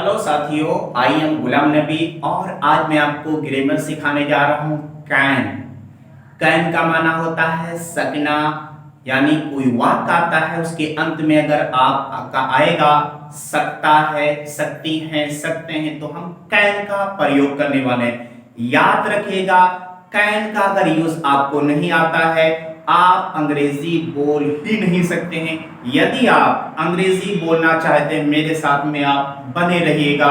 Hello साथियों, I am Ghulam Nabi और आज मैं आपको ग्रामर सिखाने जा रहा हूँ। कैन कैन का माना होता है सकना, यानी कोई वाक्य आता है उसके अंत में अगर आपका आएगा सकता है, सकती हैं, सकते हैं तो हम कैन का प्रयोग करने वाले हैं। याद रखिएगा, कैन का अगर यूज आपको नहीं आता है आप अंग्रेजी बोल ही नहीं सकते हैं। यदि आप अंग्रेजी बोलना चाहते हैं मेरे साथ में आप बने रहिएगा।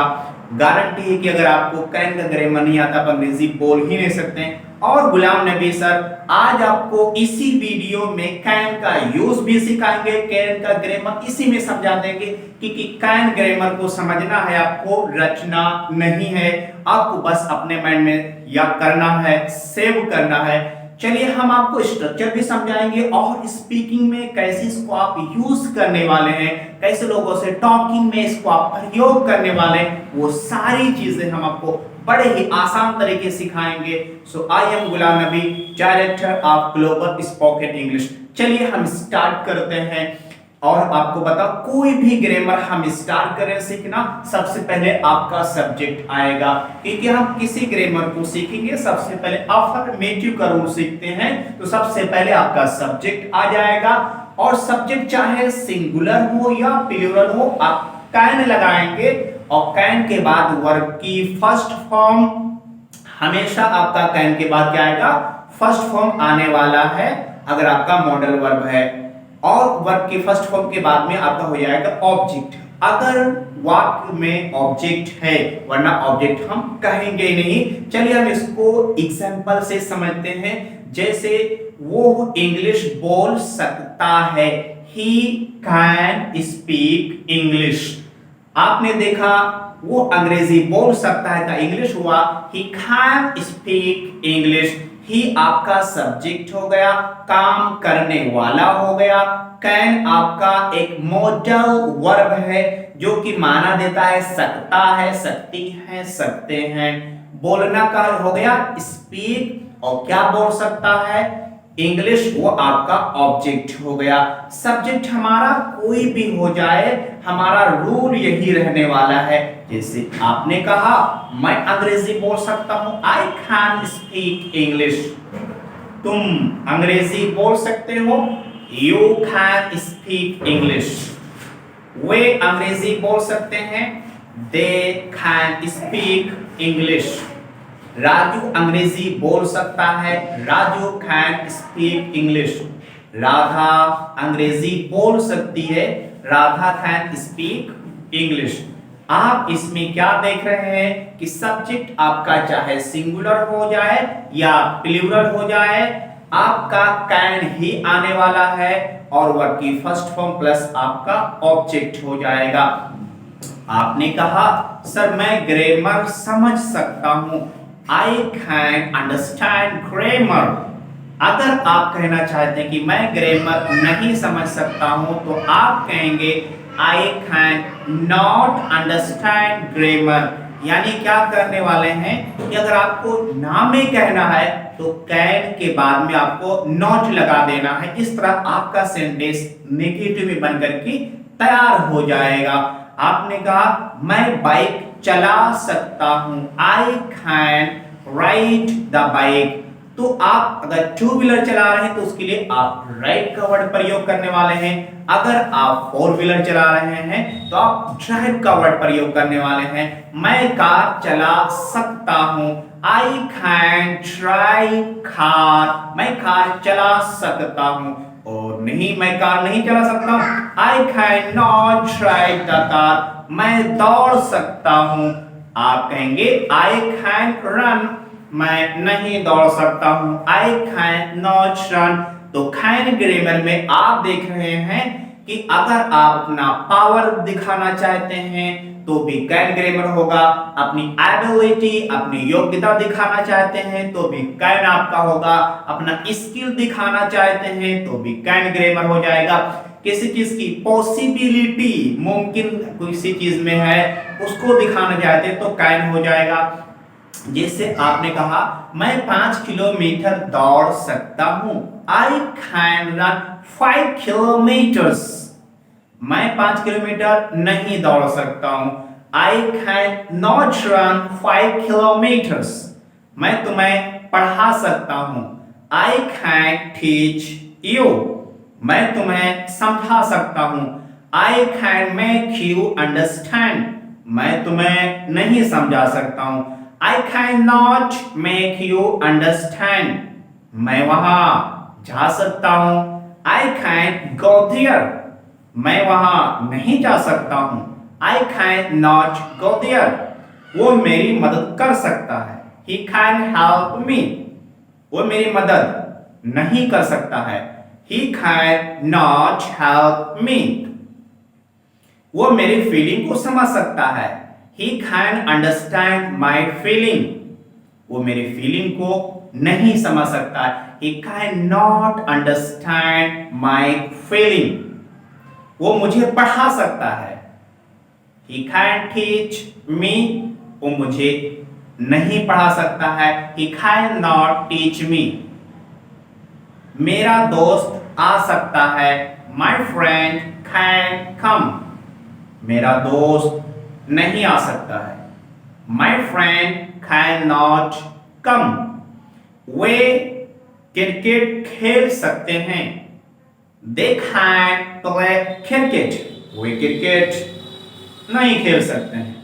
गारंटी है कि अगर आपको कैन का ग्रामर नहीं आता आप अंग्रेजी बोल ही नहीं सकते हैं। और गुलाम नबी सर आज आपको इसी वीडियो में कैन का यूज भी सिखाएंगे, कैन का ग्रामर इसी में समझा देंगे क्योंकि कैन ग्रामर को समझना है, आपको रचना नहीं है, आपको बस अपने माइंड में याद करना है, सेव करना है। चलिए हम आपको स्ट्रक्चर भी समझाएंगे और स्पीकिंग में कैसे इसको आप यूज करने वाले हैं, कैसे लोगों से टॉकिंग में इसको आप प्रयोग करने वाले हैं, वो सारी चीजें हम आपको बड़े ही आसान तरीके सिखाएंगे। सो I am Ghulam Nabi, director of global spoken English. चलिए हम स्टार्ट करते हैं और आपको बता कोई भी ग्रामर हम स्टार्ट करें सीखना सबसे पहले आपका सब्जेक्ट आएगा, क्योंकि हम किसी ग्रामर को सीखेंगे सबसे पहले अफर्मेटिव का रूल सीखते हैं तो सबसे पहले आपका सब्जेक्ट आ जाएगा। और सब्जेक्ट चाहे सिंगुलर हो या प्लूरल हो आप कैन लगाएंगे और कैन के बाद वर्ब की फर्स्ट फॉर्म, हमेशा आपका कैन के बाद क्या आएगा, फर्स्ट फॉर्म आने वाला है अगर आपका मॉडल वर्ब है। और वर्ब के फर्स्ट फॉर्म के बाद में आपका हो जाएगा ऑब्जेक्ट अगर वाक्य में ऑब्जेक्ट है, वरना ऑब्जेक्ट हम कहेंगे नहीं। चलिए हम इसको एग्जांपल से समझते हैं। जैसे वो इंग्लिश बोल सकता है, ही कैन स्पीक इंग्लिश। आपने देखा वो अंग्रेजी बोल सकता है का इंग्लिश हुआ ही कैन स्पीक इंग्लिश। ही आपका सब्जेक्ट हो गया, काम करने वाला हो गया। कैन आपका एक मॉडल वर्ब है जो कि माना देता है सकता है, सकती है, सकते हैं। बोलना का हो गया स्पीक, और क्या बोल सकता है इंग्लिश, वो आपका ऑब्जेक्ट हो गया। सब्जेक्ट हमारा कोई भी हो जाए, हमारा रूल यही रहने वाला है। जैसे आपने कहा मैं अंग्रेजी बोल सकता हूं, आई कैन स्पीक इंग्लिश। तुम अंग्रेजी बोल सकते हो, यू कैन स्पीक इंग्लिश। वे अंग्रेजी बोल सकते हैं, they can speak English. Raju अंग्रेजी बोल सकता है, Raju can speak English. Radha अंग्रेजी बोल सकती है, राधा कैन स्पीक इंग्लिश। आप इसमें क्या देख रहे हैं कि सब्जेक्ट आपका चाहे सिंगुलर हो जाए या प्लूरल हो जाए, आपका कैन ही आने वाला है और वर्ब की फर्स्ट फॉर्म प्लस आपका ऑब्जेक्ट हो जाएगा। आपने कहा सर मैं ग्रामर समझ सकता हूं, आई कैन अंडरस्टैंड ग्रामर। अगर आप कहना चाहते हैं कि मैं ग्रामर नहीं समझ सकता हूं तो आप कहेंगे आई कैन नॉट अंडरस्टैंड ग्रामर। यानी क्या करने वाले हैं कि अगर आपको ना में कहना है तो कैन के बाद में आपको नॉट लगा देना है। इस तरह आपका सेंटेंस नेगेटिव में बनकर के तैयार हो जाएगा। आपने कहा मैं बाइक चला सकता हूं, I can ride the bike. तो आप अगर टू व्हीलर चला रहे हैं तो उसके लिए आप राइड का वर्ड प्रयोग करने वाले हैं। अगर आप फोर व्हीलर चला रहे हैं तो आप ड्राइव का वर्ड प्रयोग करने वाले हैं। मैं कार चला सकता हूं, आई कैन ड्राइव कार। मैं कार चला सकता हूं। और नहीं, मैं कार नहीं चला सकता हूं, I can not drive the car. मैं दौड़ सकता हूं, आप कहेंगे आई कैन रन। मैं नहीं दौड़ सकता हूं, आई कैन नॉट रन। तो कैन ग्रामर में आप देख रहे हैं कि अगर आप अपना पावर दिखाना चाहते हैं तो भी कैन ग्रामर होगा, अपनी एबिलिटी, अपनी योग्यता दिखाना चाहते हैं तो भी कैन आपका होगा, अपना स्किल दिखाना चाहते हैं तो भी कैन ग्रामर हो जाएगा। किसी चीज की पॉसिबिलिटी, मुमकिन किसी चीज में है उसको दिखाना चाहते हैं तो कैन हो जाएगा। जैसे आपने कहा मैं 5 किलोमीटर दौड़ सकता हूं, आई कैन रन 5 किलोमीटर्स। मैं 5 किलोमीटर नहीं दौड़ सकता हूं, I cannot run 5 kilometers. मैं तुम्हें पढ़ा सकता हूँ. I can teach you. मैं तुम्हें समझा सकता हूँ. I can make you understand. मैं तुम्हें नहीं समझा सकता हूँ. I cannot make you understand. मैं वहां जा सकता हूँ. I can't go there. मैं वहां नहीं जा सकता हूँ. I cannot go there. वो मेरी मदद कर सकता है. He can help me. वो मेरी मदद नहीं कर सकता है. He cannot help me. वो मेरी फीलिंग को समझ सकता है. He can understand my feeling. वो मेरी फीलिंग को नहीं समझ सकता है. He cannot understand my feeling. वो मुझे पढ़ा सकता है. He can teach me. वो मुझे नहीं पढ़ा सकता है. He cannot teach me. मेरा दोस्त आ सकता है. My friend can come. मेरा दोस्त नहीं आ सकता है. My friend cannot come. Way cricket खेल सकते हैं. They can play cricket. Way cricket नहीं खेल सकते हैं.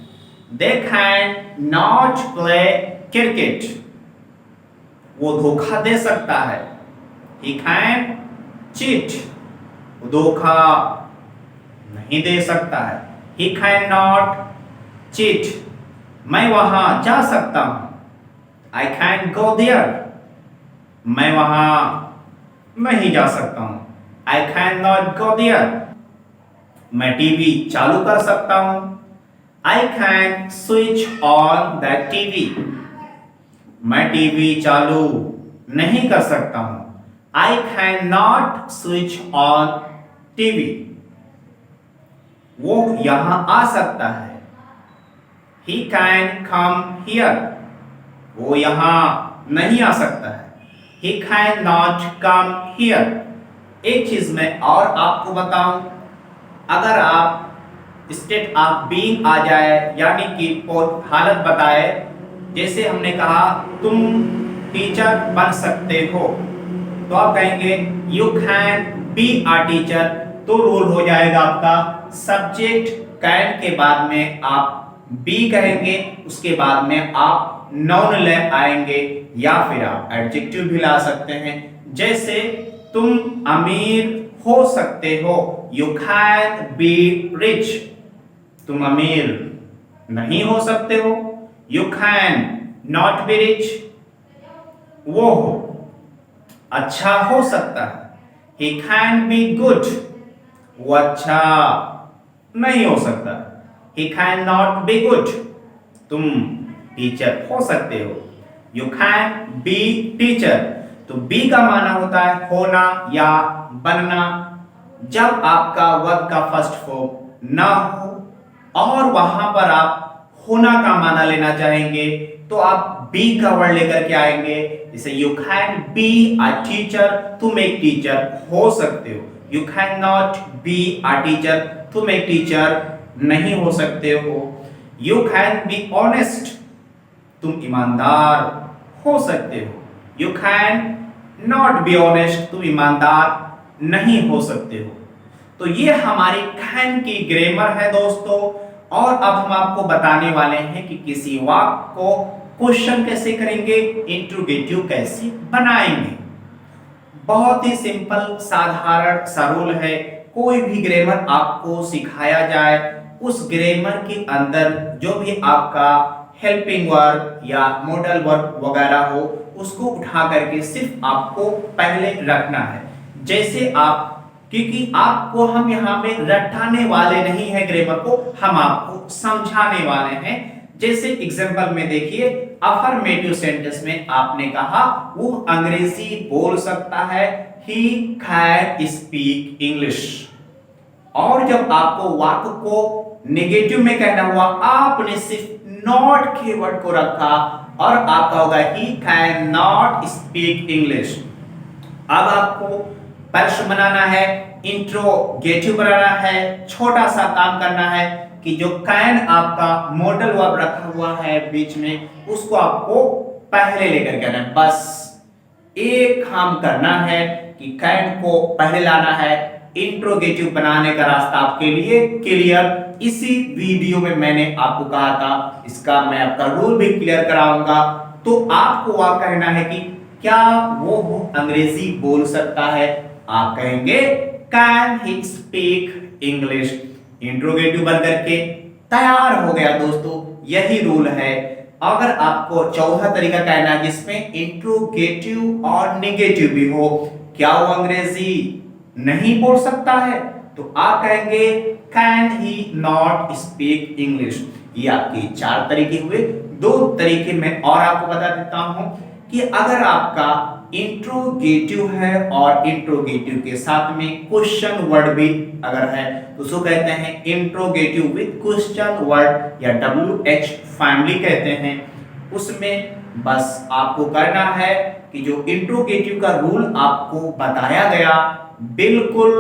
They can not play cricket. वो धोखा दे सकता है. He can cheat. वो धोखा नहीं दे सकता है. He cannot cheat. मैं वहां जा सकता हूं. I can go there. मैं वहां नहीं जा सकता हूं. I cannot go there. मैं टीवी चालू कर सकता हूं. I can switch on the TV. मैं टीवी चालू नहीं कर सकता हूं. I cannot switch on TV. वो यहां आ सकता है. He can come here. वो यहां नहीं आ सकता है. He cannot come here. एक चीज मैं और आपको बताऊं, अगर आप स्टेट ऑफ बीइंग आ जाए यानी कि हालत बताए, जैसे हमने कहा तुम टीचर बन सकते हो, तो आप कहेंगे you can be a teacher, तो रूल हो जाएगा आपका सब्जेक्ट कैन के बाद में आप बी कहेंगे, उसके बाद में आप नाउन ले आएंगे या फिर आप एडजेक्टिव भी ला सकते हैं. जैसे तुम अमीर हो सकते हो, यू कैन बी रिच. तुम अमीर नहीं हो सकते हो, you can not be rich. वो अच्छा हो सकता है, he can be good. वो अच्छा नहीं हो सकता, he cannot be good. तुम टीचर हो सकते हो, you can be teacher. तो बी का माना होता है होना या बनना. जब आपका वर्ब का फर्स्ट फॉर्म ना हो और वहां पर आप होना का माना लेना चाहेंगे, तो आप बी का वर्ड लेकर के आएंगे. जैसे you can be a teacher, तुम एक टीचर हो सकते हो. You can not be a teacher, तुम एक टीचर नहीं हो सकते हो. यू कैन बी ऑनेस्ट, तुम ईमानदार हो सकते हो. You can not be honest, तुम ईमानदार नहीं हो सकते हो. तो ये हमारी कैन की ग्रामर है दोस्तों. और अब हम आपको बताने वाले हैं कि किसी वाक्य को क्वेश्चन कैसे करेंगे, इंट्रोगेटिव कैसे बनाएंगे. बहुत ही सिंपल साधारण सा रूल है. कोई भी ग्रामर आपको सिखाया जाए, उस ग्रामर के अंदर जो भी आपका हेल्पिंग वर्ब या मॉडल वर्ब वगैरह हो, उसको उठा करके सिर्फ आपको पहले रखना है. जैसे आप, क्योंकि आपको हम यहाँ पे रटाने वाले नहीं है ग्रामर को, हम आपको समझाने वाले हैं. जैसे एग्जांपल में देखिए, अफर्मेटिव सेंटेंस में आपने कहा वो अंग्रेजी बोल सकता है, he can speak English. और जब आपको वाक्य को नेगेटिव में कहना हुआ, आपने सिर्फ नॉट कीवर्ड को रखा और आपका होगा he cannot speak English. अब आपको प्रश्न बनाना है, इंट्रोगेटिव बनाना है, छोटा सा काम करना है कि जो कैन आपका मॉडल वर्ब रखा हुआ है बीच में, उसको आपको पहले लेकर के आना है। बस एक काम करना है कि कैन को पहले लाना है। इंट्रोगेटिव बनाने का रास्ता आपके लिए क्लियर। इसी वीडियो में मैंने आपको कहा था, इसका मैं आपका रूल भी क्लियर कराऊंगा। तो आपको वह कहना है कि क्या वो अंग्रेजी बोल सकता है। आप कहेंगे can he speak English. Interrogative बन करके तैयार हो गया दोस्तों। यही रूल है। अगर आपको चौथा तरीका कहना है जिसमें इंट्रोगेटिव और नेगेटिव भी हो, क्या वो अंग्रेजी नहीं बोल सकता है, तो आप कहेंगे can he not speak English. ये आपके 4 तरीके हुए। 2 तरीके मैं और आपको बता देता हूं कि अगर आपका इंट्रोगेटिव है और इंट्रोगेटिव के साथ में क्वेश्चन वर्ड भी अगर है, तो उसको कहते हैं इंट्रोगेटिव विद क्वेश्चन वर्ड या WH फैमिली कहते हैं। उसमें बस आपको करना है कि जो इंट्रोगेटिव का रूल आपको बताया गया बिल्कुल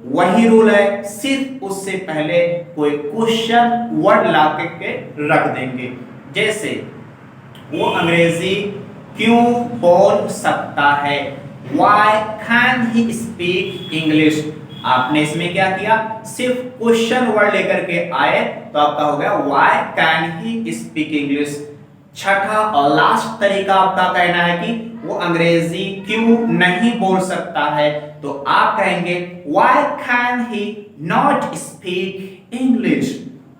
वही रूल है, सिर्फ उससे पहले कोई क्वेश्चन वर्ड ला के रख देंगे। जैसे वो अंग्रेजी क्यों बोल सकता है, Why can he speak English। आपने इसमें क्या किया, सिर्फ क्वेश्चन वर्ड लेकर के आए तो आपका हो गया Why can he speak English। छठा और लास्ट तरीका आपका कहना है कि वो अंग्रेजी क्यों नहीं बोल सकता है, तो आप कहेंगे Why can he not speak English।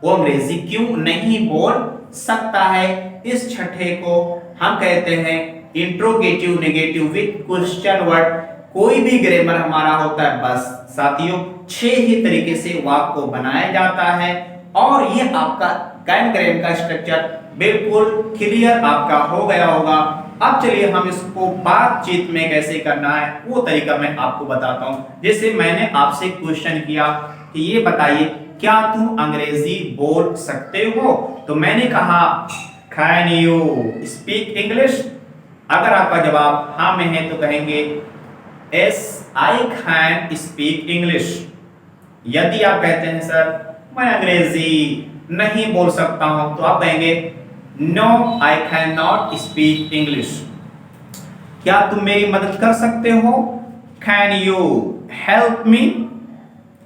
वो अंग्रेजी क्यों नहीं बोल सकता है। इस छठे को हम कहते हैं interrogative negative with question word. कोई भी ग्रामर हमारा होता है, बस साथियों 6 ही तरीके से वाक्य को बनाया जाता है। और ये आपका कैन ग्राम का स्ट्रक्चर बिल्कुल क्लियर आपका हो गया होगा। अब चलिए हम इसको बातचीत में कैसे करना है वो तरीका मैं आपको बताता हूं। जैसे मैंने आपसे क्वेश्चन किया कि ये बताइए क्या तुम अंग्रेजी बोल सकते हो, तो मैंने कहा कैन यू स्पीक इंग्लिश। अगर आपका जवाब हाँ में है तो कहेंगे yes I can speak English. यदि आप कहते हैं सर मैं अंग्रेजी नहीं बोल सकता हूं, तो आप कहेंगे no I can not speak English. क्या तुम मेरी मदद कर सकते हो, कैन यू हेल्प मी।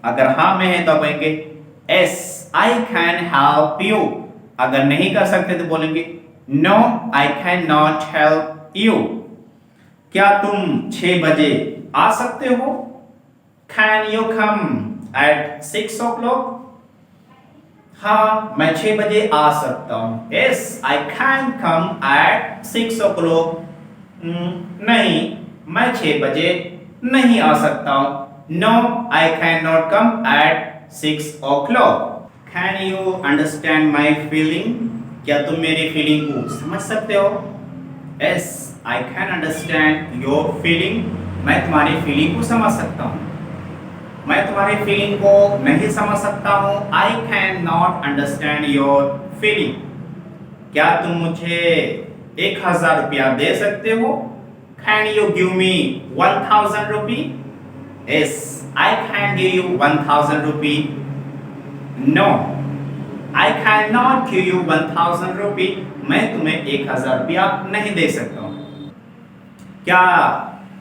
अगर हाँ में है तो आप कहेंगे yes I can help you. अगर नहीं कर सकते तो बोलेंगे no I can not help you. क्या तुम 6 बजे आ सकते हो, can you come at 6 o'clock। हाँ मैं 6 बजे आ सकता हूं, yes I can come at 6 o'clock। नहीं मैं 6 बजे नहीं आ सकता हूं, no I can not come at 6 o'clock। Can you understand my feeling. क्या तुम मेरी फीलिंग को समझ सकते हो, yes I can understand your feeling. मैं तुम्हारी फीलिंग को समझ सकता हूं। मैं तुम्हारी फीलिंग को नहीं समझ सकता हूं, I can not understand your feeling. क्या तुम मुझे 1000 रुपया दे सकते हो, can you give me 1000 rupee. Yes I can give you 1000 rupee. No I can not give you 1000 rupee. मैं तुम्हें 1000 रुपया नहीं दे सकता हूं। क्या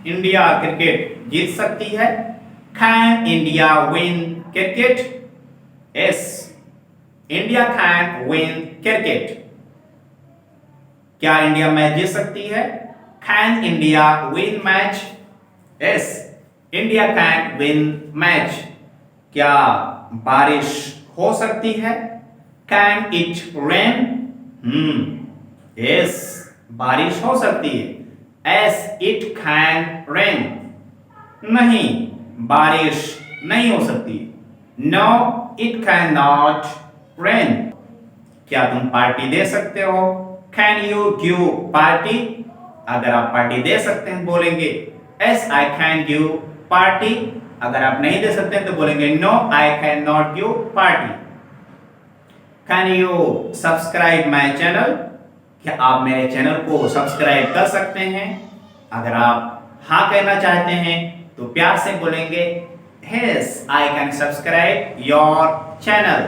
इंडिया क्रिकेट जीत सकती है, can India win cricket. Yes India can win cricket. क्या इंडिया मैच जीत सकती है, can India win match. Yes India can win match. क्या बारिश हो सकती है, कैन इट रेन। यस बारिश हो सकती है, एस इट कैन रेन। नहीं बारिश नहीं हो सकती, no it can not rain. क्या तुम पार्टी दे सकते हो, कैन यू गिव पार्टी। अगर आप पार्टी दे सकते हैं बोलेंगे yes I can give party. अगर आप नहीं दे सकते हैं तो बोलेंगे no I can not give party. Can you subscribe my channel. क्या आप मेरे चैनल को सब्सक्राइब कर सकते हैं। अगर आप हाँ कहना चाहते हैं तो प्यार से बोलेंगे yes I can subscribe your channel.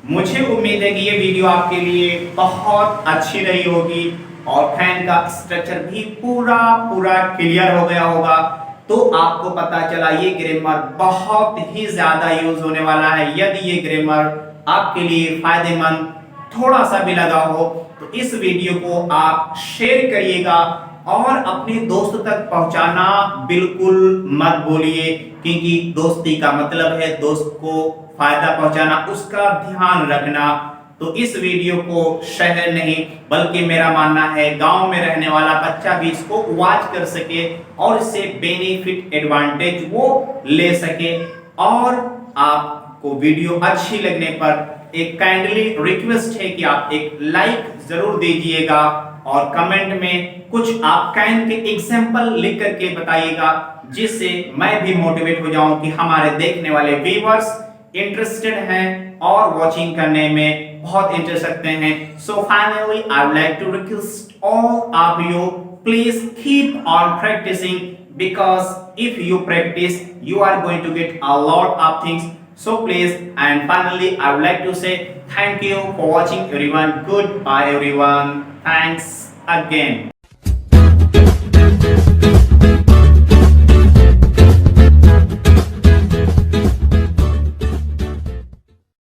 मुझे उम्मीद है कि ये वीडियो आपके लिए बहुत अच्छी रही होगी और फैन का स्ट्रक्चर भी पूरा पूरा क्लियर हो गया होगा। तो आपको पता चला ये ग्रामर बहुत ही ज्यादा यूज होने वाला है। यदि ये ग्रामर आपके लिए फायदेमंद थोड़ा सा भी लगा हो तो इस वीडियो को आप शेयर करिएगा और अपने दोस्त तक पहुंचाना बिल्कुल मत भूलिए, क्योंकि दोस्ती का मतलब है दोस्त को फायदा पहुंचाना, उसका ध्यान रखना। तो इस वीडियो को शहर नहीं बल्कि मेरा मानना है गांव में रहने वाला बच्चा भी इसको वॉच कर सके और इससे बेनिफिट एडवांटेज वो ले सके। और आपको वीडियो अच्छी लगने पर एक काइंडली रिक्वेस्ट है कि आप एक लाइक जरूर दीजिएगा और कमेंट में कुछ आप कैन के एग्जांपल लिख करके बताइएगा, जिससे मैं भी मोटिवेट हो जाऊं कि हमारे देखने वाले व्यूअर्स इंटरेस्टेड हैं और वॉचिंग करने में बहुत इंटरेस्ट रखते हैं। So finally I would like to request all of you, please keep on practising, because if you practice you are going to get a lot of things. So please, and finally I would like to say thank you for watching everyone. Goodbye everyone. Thanks again.